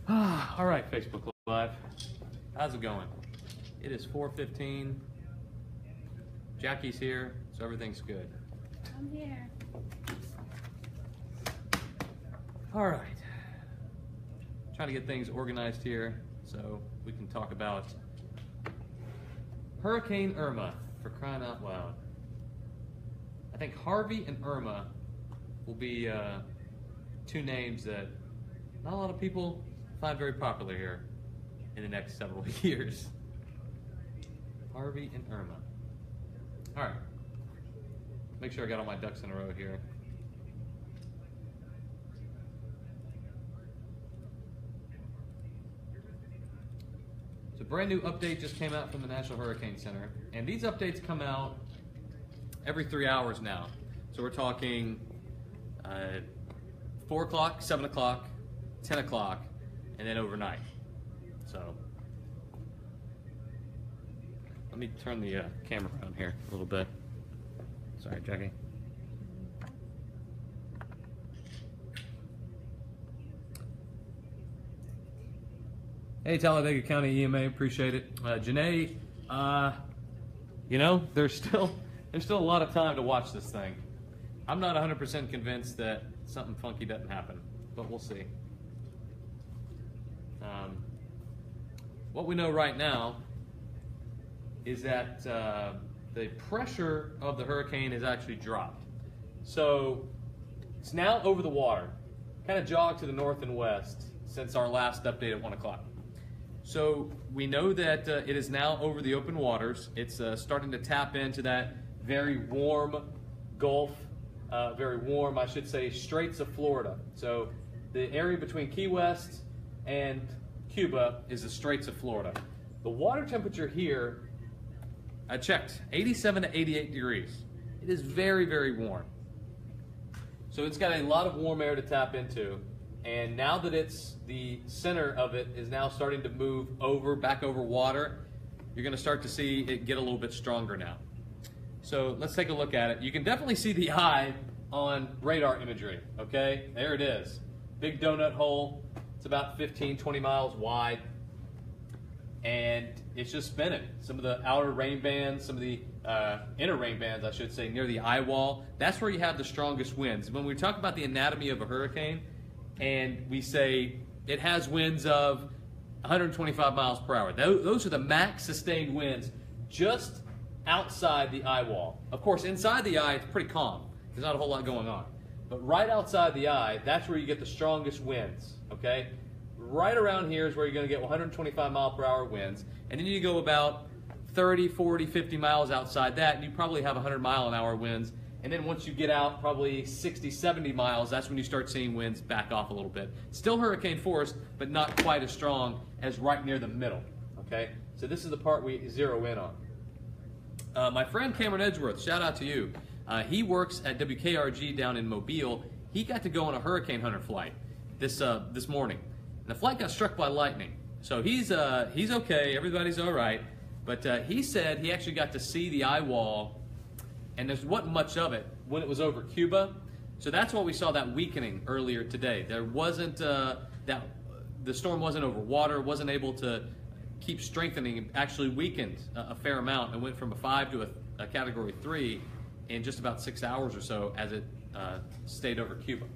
All right, Facebook Live. How's it going? It is 4:15. Jackie's here, so everything's good. I'm here. All right. Trying to get things organized here so we can talk about Hurricane Irma, for crying out loud. I think Harvey and Irma will be two names that not a lot of people find very popular here in the next several years. Harvey and Irma. All right. Make sure I got all my ducks in a row here. So, brand new update just came out from the National Hurricane Center, and these updates come out every 3 hours now. So we're talking 4 o'clock, 7 o'clock, 10 o'clock, and then overnight. So let me turn the camera around here a little bit. Sorry, Jackie. Hey, Talladega County EMA, appreciate it. Janae, you know, there's still a lot of time to watch this thing. I'm not 100% convinced that something funky doesn't happen, but we'll see. What we know right now is that the pressure of the hurricane has actually dropped. So it's now over the water, kind of jogged to the north and west since our last update at 1 o'clock. So we know that it is now over the open waters. It's starting to tap into that very warm Gulf, very warm, I should say, Straits of Florida. So the area between Key West and Cuba is the Straits of Florida. The water temperature here, I checked, 87 to 88 degrees. It is very, very warm. So it's got a lot of warm air to tap into. And now that it's the center of it is now starting to move over, back over water, you're going to start to see it get a little bit stronger now. So let's take a look at it. You can definitely see the eye on radar imagery, okay? There it is. Big donut hole. It's about 15, 20 miles wide. And it's just spinning. Some of the outer rain bands, some of the inner rain bands, I should say, near the eye wall, that's where you have the strongest winds. When we talk about the anatomy of a hurricane, and we say it has winds of 125 miles per hour. Those are the max sustained winds just outside the eye wall. Of course, inside the eye, it's pretty calm. There's not a whole lot going on. But right outside the eye, that's where you get the strongest winds, okay? Right around here is where you're going to get 125 mile per hour winds. And then you go about 30, 40, 50 miles outside that, and you probably have 100 mile an hour winds. And then once you get out probably 60, 70 miles, that's when you start seeing winds back off a little bit. Still hurricane force, but not quite as strong as right near the middle, okay? So this is the part we zero in on. My friend Cameron Edgeworth, shout out to you. He works at WKRG down in Mobile. He got to go on a hurricane hunter flight this morning. And the flight got struck by lightning. So he's okay, everybody's all right. But he said he actually got to see the eye wall, and there wasn't much of it when it was over Cuba. So that's why we saw that weakening earlier today. There wasn't the storm wasn't over water, wasn't able to keep strengthening. It actually weakened a fair amount and went from a 5 to a category 3 in just about 6 hours or so as it stayed over Cuba.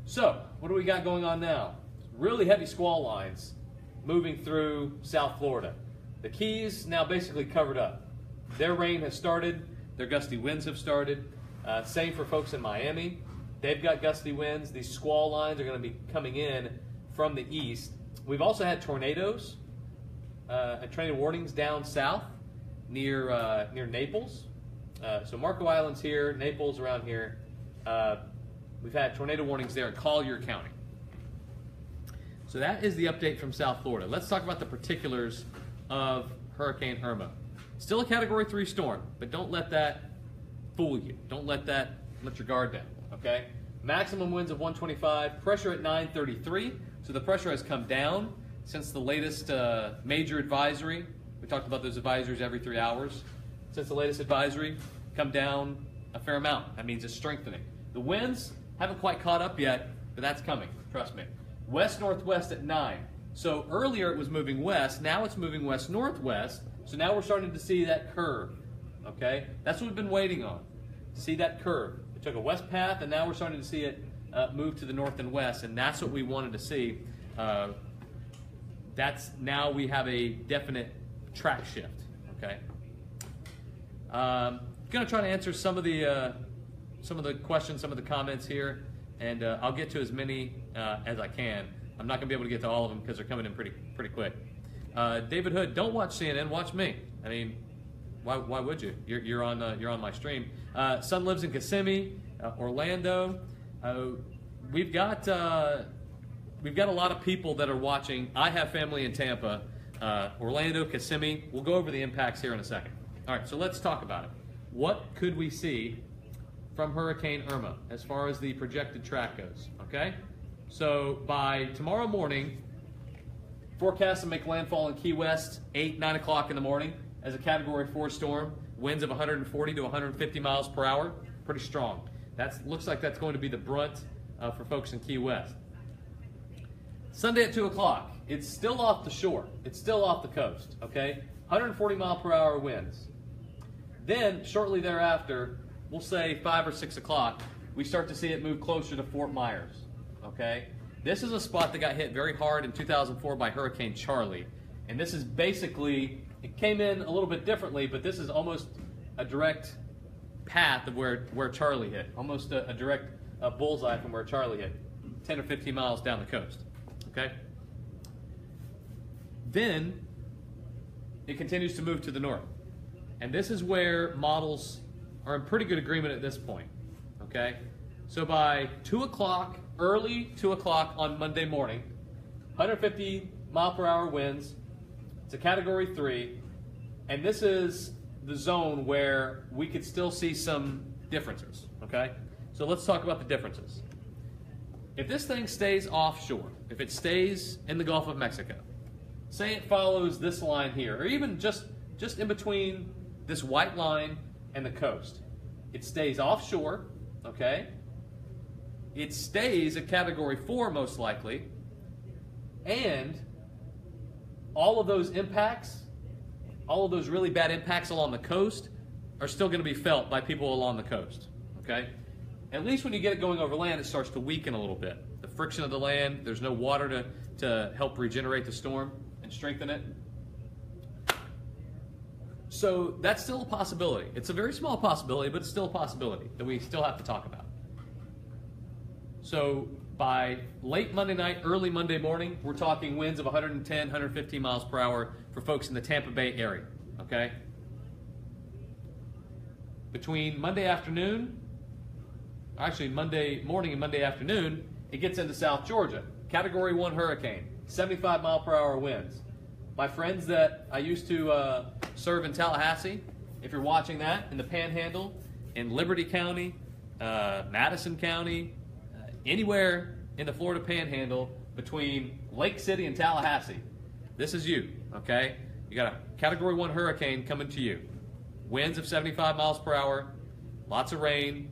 So what do we got going on now? Really heavy squall lines moving through South Florida. The Keys now basically covered up. Their rain has started, their gusty winds have started. Same for folks in Miami. They've got gusty winds. These squall lines are going to be coming in from the east. We've also had tornadoes and tornado warnings down south near Naples. So Marco Island's here, Naples around here. We've had tornado warnings there in Collier County. So that is the update from South Florida. Let's talk about the particulars of Hurricane Irma. Still a Category 3 storm, but don't let that fool you. Don't let your guard down, okay? Maximum winds of 125, pressure at 933, so the pressure has come down since the latest major advisory. We talked about those advisories every 3 hours. Since the latest advisory, come down a fair amount. That means it's strengthening. The winds haven't quite caught up yet, but that's coming, trust me. west-northwest at 9. So earlier it was moving west, now it's moving west-northwest, so now we're starting to see that curve, okay? That's what we've been waiting on, to see that curve. It took a west path, and now we're starting to see it move to the north and west, and that's what we wanted to see. Now we have a definite track shift, okay? I'm going to try to answer some of the questions, some of the comments here, and I'll get to as many as I can. I'm not going to be able to get to all of them because they're coming in pretty quick. David Hood, don't watch CNN, watch me. I mean, why would you? You're on my stream. Son lives in Kissimmee, Orlando. We've got a lot of people that are watching. I have family in Tampa, Orlando, Kissimmee. We'll go over the impacts here in a second. All right, so let's talk about it. What could we see from Hurricane Irma as far as the projected track goes? Okay, so by tomorrow morning, forecast to make landfall in Key West 9 o'clock in the morning as a Category 4 storm. Winds of 140 to 150 miles per hour, pretty strong. Looks like that's going to be the brunt for folks in Key West. Sunday at 2 o'clock, it's still off the shore. It's still off the coast, okay? 140 mile per hour winds. Then, shortly thereafter, we'll say 5 or 6 o'clock, we start to see it move closer to Fort Myers, okay? This is a spot that got hit very hard in 2004 by Hurricane Charlie. And this is basically, it came in a little bit differently, but this is almost a direct path of where Charlie hit. Almost a direct bullseye from where Charlie hit, 10 or 15 miles down the coast. Okay? Then it continues to move to the north. And this is where models are in pretty good agreement at this point. Okay? So by 2 o'clock, early 2 o'clock on Monday morning, 150 mile per hour winds. It's a Category 3. And this is the zone where we could still see some differences. Okay? So let's talk about the differences. If this thing stays offshore, if it stays in the Gulf of Mexico, say it follows this line here, or even just in between this white line and the coast, it stays offshore, okay? It stays at Category 4 most likely, and all of those impacts, all of those really bad impacts along the coast are still going to be felt by people along the coast, okay? At least when you get it going over land, it starts to weaken a little bit. The friction of the land, there's no water to help regenerate the storm and strengthen it. So that's still a possibility. It's a very small possibility, but it's still a possibility that we still have to talk about. So by late Monday night, early Monday morning, we're talking winds of 110, 115 miles per hour for folks in the Tampa Bay area, okay? Between Monday afternoon, actually Monday morning and Monday afternoon, it gets into South Georgia. Category 1 hurricane, 75 mile per hour winds. My friends that I used to serve in Tallahassee, if you're watching that, in the Panhandle, in Liberty County, Madison County, anywhere in the Florida Panhandle between Lake City and Tallahassee, this is you, okay? You got a Category 1 hurricane coming to you. Winds of 75 miles per hour, lots of rain,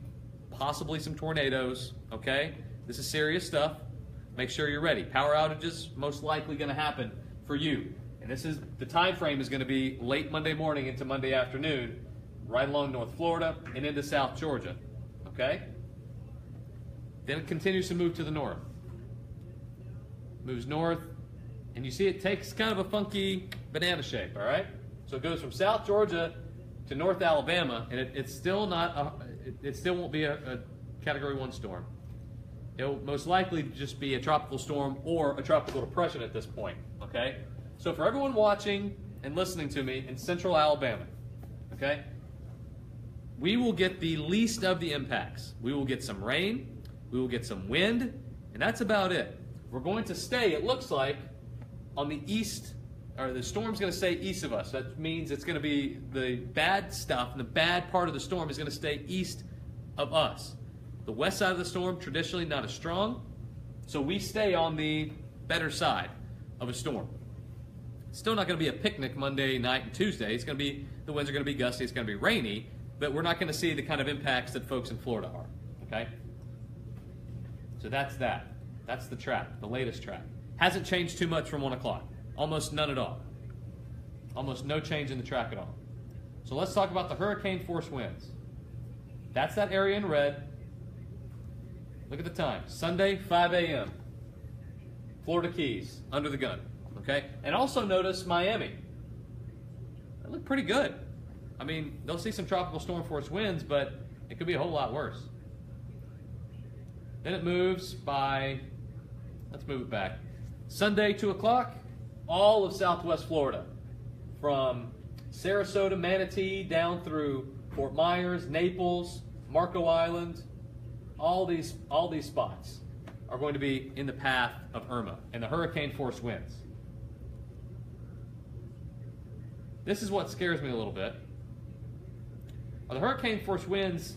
possibly some tornadoes, okay? This is serious stuff. Make sure you're ready. Power outages most likely going to happen for you. And this is, the time frame is going to be late Monday morning into Monday afternoon, right along North Florida and into South Georgia, okay? Then it continues to move to the north. Moves north, and you see it takes kind of a funky banana shape, all right? So it goes from South Georgia to North Alabama, and it's still not, it still won't be a Category 1 storm. It'll most likely just be a tropical storm or a tropical depression at this point, okay? So for everyone watching and listening to me in central Alabama, okay, we will get the least of the impacts. We will get some rain, we will get some wind, and that's about it. We're going to stay, it looks like, on the east, or the storm's going to stay east of us. That means it's going to be the bad stuff, and the bad part of the storm is going to stay east of us. The west side of the storm, traditionally not as strong, so we stay on the better side of a storm. It's still not going to be a picnic Monday night and Tuesday. It's going to be, the winds are going to be gusty, it's going to be rainy, but we're not going to see the kind of impacts that folks in Florida are, okay? So that's that. That's the track, the latest track. Hasn't changed too much from 1 o'clock. Almost none at all. Almost no change in the track at all. So let's talk about the hurricane force winds. That's that area in red. Look at the time. Sunday, 5 a.m. Florida Keys, under the gun. Okay? And also notice Miami. They look pretty good. I mean, they'll see some tropical storm force winds, but it could be a whole lot worse. Then it moves by, let's move it back. Sunday, 2 o'clock, all of southwest Florida. From Sarasota, Manatee, down through Fort Myers, Naples, Marco Island, all these spots are going to be in the path of Irma and the hurricane force winds. This is what scares me a little bit. The hurricane force winds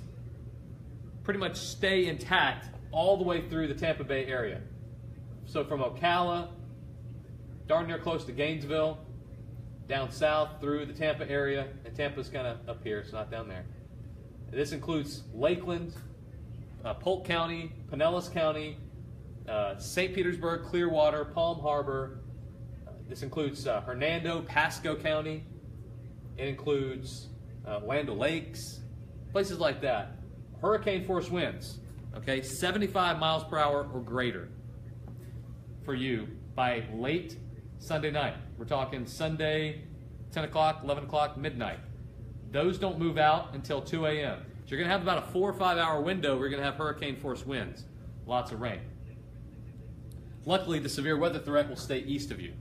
pretty much stay intact all the way through the Tampa Bay area. So from Ocala, darn near close to Gainesville, down south through the Tampa area, and Tampa's kind of up here, it's not down there. This includes Lakeland, Polk County, Pinellas County, St. Petersburg, Clearwater, Palm Harbor. This includes Hernando, Pasco County. It includes Land O'Lakes, places like that. Hurricane force winds, okay, 75 miles per hour or greater for you by late Sunday night. We're talking Sunday, 10 o'clock, 11 o'clock, midnight. Those don't move out until 2 a.m. So you're going to have about a 4 or 5 hour window where you're going to have hurricane force winds. Lots of rain. Luckily, the severe weather threat will stay east of you,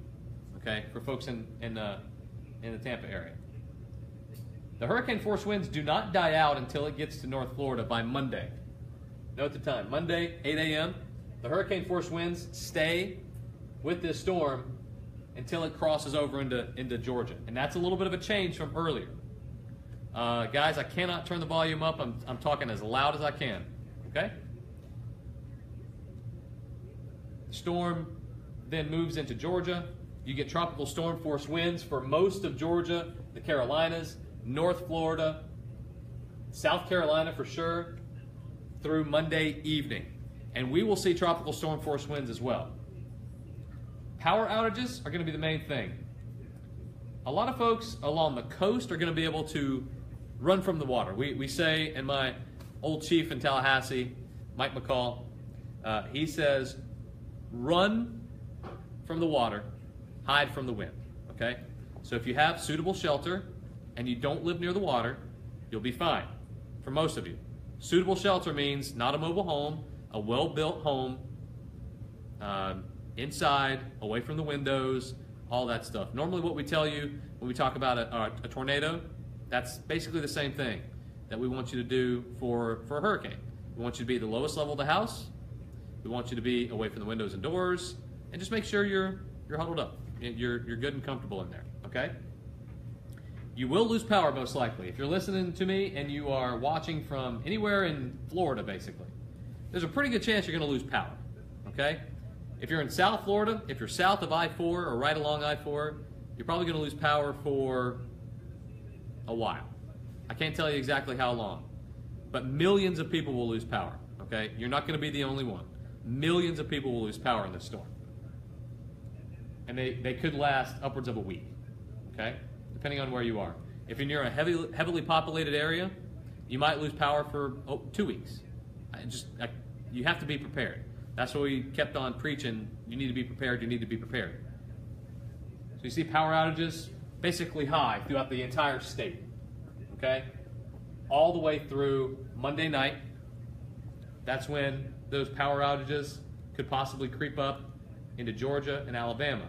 okay, for folks in the Tampa area. The hurricane force winds do not die out until it gets to North Florida by Monday. Note the time. Monday, 8 a.m. The hurricane force winds stay with this storm until it crosses over into Georgia. And that's a little bit of a change from earlier. Guys, I cannot turn the volume up. I'm talking as loud as I can. Okay? The storm then moves into Georgia. You get tropical storm force winds for most of Georgia, the Carolinas, North Florida, South Carolina for sure, through Monday evening. And we will see tropical storm force winds as well. Power outages are going to be the main thing. A lot of folks along the coast are going to be able to run from the water. We say, and my old chief in Tallahassee, Mike McCall, he says, run from the water, hide from the wind. Okay? So if you have suitable shelter and you don't live near the water, you'll be fine, for most of you. Suitable shelter means not a mobile home, a well-built home, inside, away from the windows, all that stuff. Normally what we tell you when we talk about a tornado, that's basically the same thing that we want you to do for a hurricane. We want you to be at the lowest level of the house. We want you to be away from the windows and doors, and just make sure you're huddled up. You're good and comfortable in there, okay? You will lose power most likely. If you're listening to me and you are watching from anywhere in Florida, basically, there's a pretty good chance you're going to lose power, okay? If you're in South Florida, if you're south of I-4 or right along I-4, you're probably going to lose power for a while. I can't tell you exactly how long, but millions of people will lose power, okay? You're not going to be the only one. Millions of people will lose power in this storm. And they could last upwards of a week, okay? Depending on where you are. If you're near a heavily populated area, you might lose power for 2 weeks. You have to be prepared. That's why we kept on preaching, you need to be prepared, you need to be prepared. So you see power outages basically high throughout the entire state, okay? All the way through Monday night. That's when those power outages could possibly creep up into Georgia and Alabama.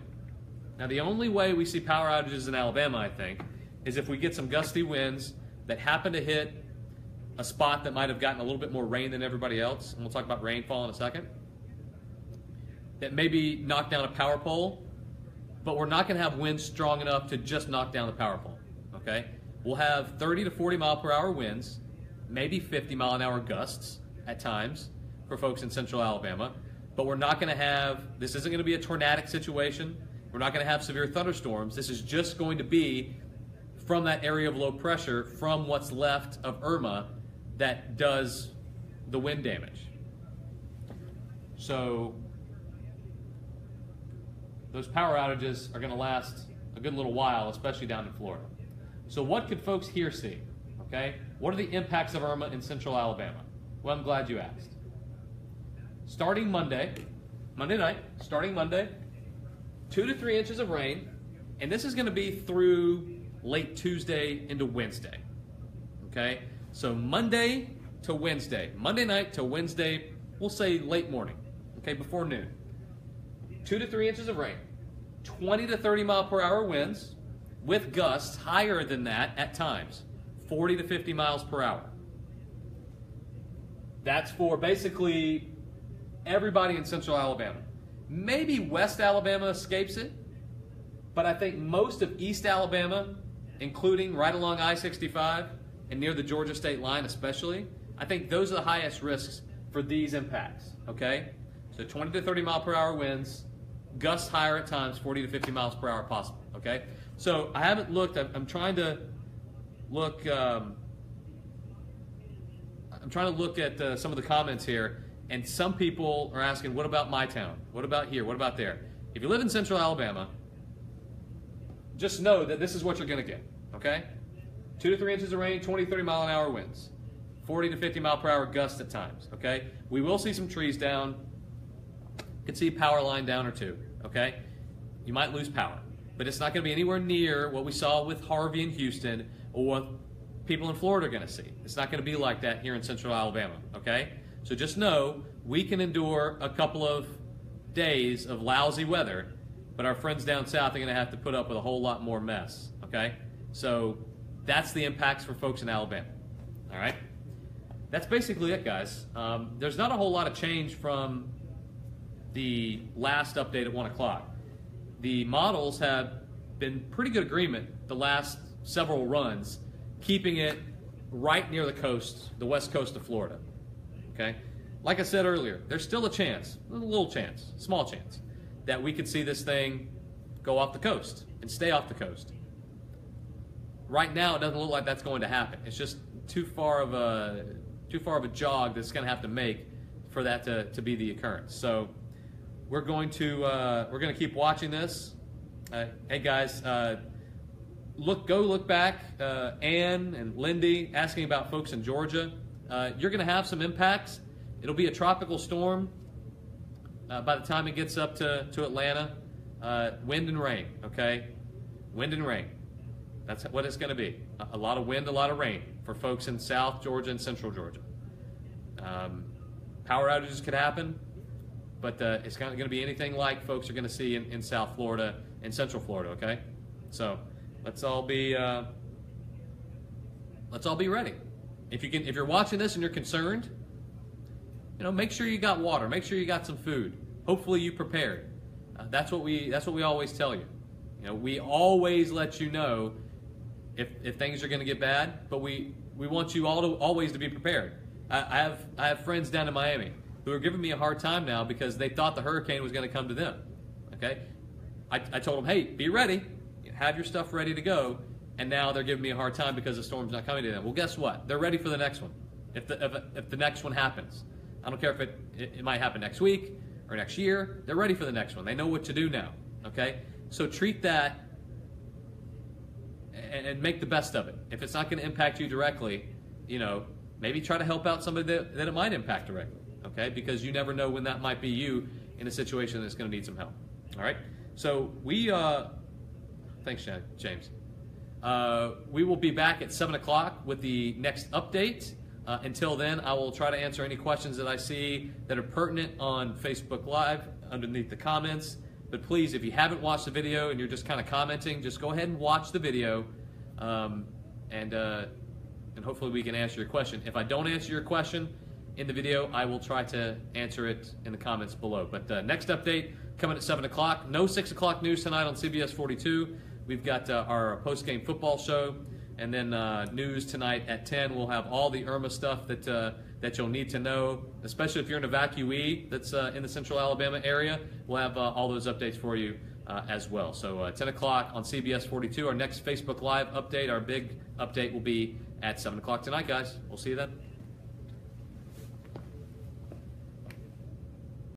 Now, the only way we see power outages in Alabama, I think, is if we get some gusty winds that happen to hit a spot that might have gotten a little bit more rain than everybody else, and we'll talk about rainfall in a second, that maybe knock down a power pole, but we're not going to have winds strong enough to just knock down the power pole, okay? We'll have 30 to 40 mile per hour winds, maybe 50 mile an hour gusts at times for folks in central Alabama, but we're not going to have, this isn't going to be a tornadic situation. We're not going to have severe thunderstorms. This is just going to be from that area of low pressure, from what's left of Irma that does the wind damage. So those power outages are going to last a good little while, especially down in Florida. So what could folks here see? Okay, what are the impacts of Irma in central Alabama? Well, I'm glad you asked. Starting Monday night, starting Monday, 2 to 3 inches of rain, and this is going to be through late Tuesday into Wednesday. Okay, so Monday to Wednesday, Monday night to Wednesday, we'll say late morning, okay, before noon. 2 to 3 inches of rain, 20 to 30 mile per hour winds, with gusts higher than that at times, 40 to 50 miles per hour. That's for basically everybody in central Alabama. Maybe West Alabama escapes it, but I think most of East Alabama, including right along I-65 and near the Georgia state line especially, I think those are the highest risks for these impacts, okay? So 20 to 30 mile per hour winds, gusts higher at times, 40 to 50 miles per hour possible, okay? So I haven't looked, I'm trying to look, I'm trying to look at some of the comments here, and some people are asking, what about my town? What about here? What about there? If you live in central Alabama, just know that this is what you're going to get, okay? 2 to 3 inches of rain, 20 to 30 mile an hour winds, 40 to 50 mile per hour gusts at times, okay? We will see some trees down. You could see a power line down or two, okay? You might lose power, but it's not going to be anywhere near what we saw with Harvey in Houston or what people in Florida are going to see. It's not going to be like that here in central Alabama, okay? So just know we can endure a couple of days of lousy weather, but our friends down south are going to have to put up with a whole lot more mess, okay? So that's the impacts for folks in Alabama, all right? That's basically it, guys. There's not a whole lot of change from the last update at 1 o'clock. The models have been pretty good agreement the last several runs, keeping it right near the coast, the west coast of Florida, okay? Like I said earlier, there's still a chance, a little chance, small chance, that we could see this thing go off the coast and stay off the coast. Right now, it doesn't look like that's going to happen. It's just too far of a jog that's going to have to make for that to be the occurrence. So we're going to keep watching this. Hey guys, go look back. Ann and Lindy asking about folks in Georgia. You're going to have some impacts. It'll be a tropical storm by the time it gets up to Atlanta. Wind and rain, okay? Wind and rain. That's what it's going to be. A lot of wind, a lot of rain for folks in South Georgia and Central Georgia. Power outages could happen, but it's not going to be anything like folks are going to see in South Florida and Central Florida, okay? So let's all be ready. If you're watching this and you're concerned, make sure you got water. Make sure you got some food. Hopefully you prepared. That's what we always tell you. We always let you know if things are going to get bad, but we want you all to always to be prepared. I have friends down in Miami who are giving me a hard time now because they thought the hurricane was going to come to them. Okay, I told them, hey, be ready, have your stuff ready to go, and now they're giving me a hard time because the storm's not coming to them. Well, guess what? They're ready for the next one. If the next one happens, I don't care if it might happen next week or next year. They're ready for the next one. They know what to do now. Okay, so treat that and make the best of it. If it's not going to impact you directly, maybe try to help out somebody that it might impact directly, okay? Because you never know when that might be you in a situation that's going to need some help, all right? So thanks, James. We will be back at 7 o'clock with the next update. Until then, I will try to answer any questions that I see that are pertinent on Facebook Live underneath the comments. But please, if you haven't watched the video and you're just kind of commenting, just go ahead and watch the video, and hopefully we can answer your question. If I don't answer your question in the video, I will try to answer it in the comments below. But next update coming at 7 o'clock. No 6 o'clock news tonight on CBS 42. We've got our post-game football show, and then news tonight at 10. We'll have all the Irma stuff that you'll need to know, especially if you're an evacuee that's in the central Alabama area. We'll have all those updates for you as well. So 10 o'clock on CBS 42. Our next Facebook Live update, our big update, will be at 7 o'clock tonight, guys. We'll see you then.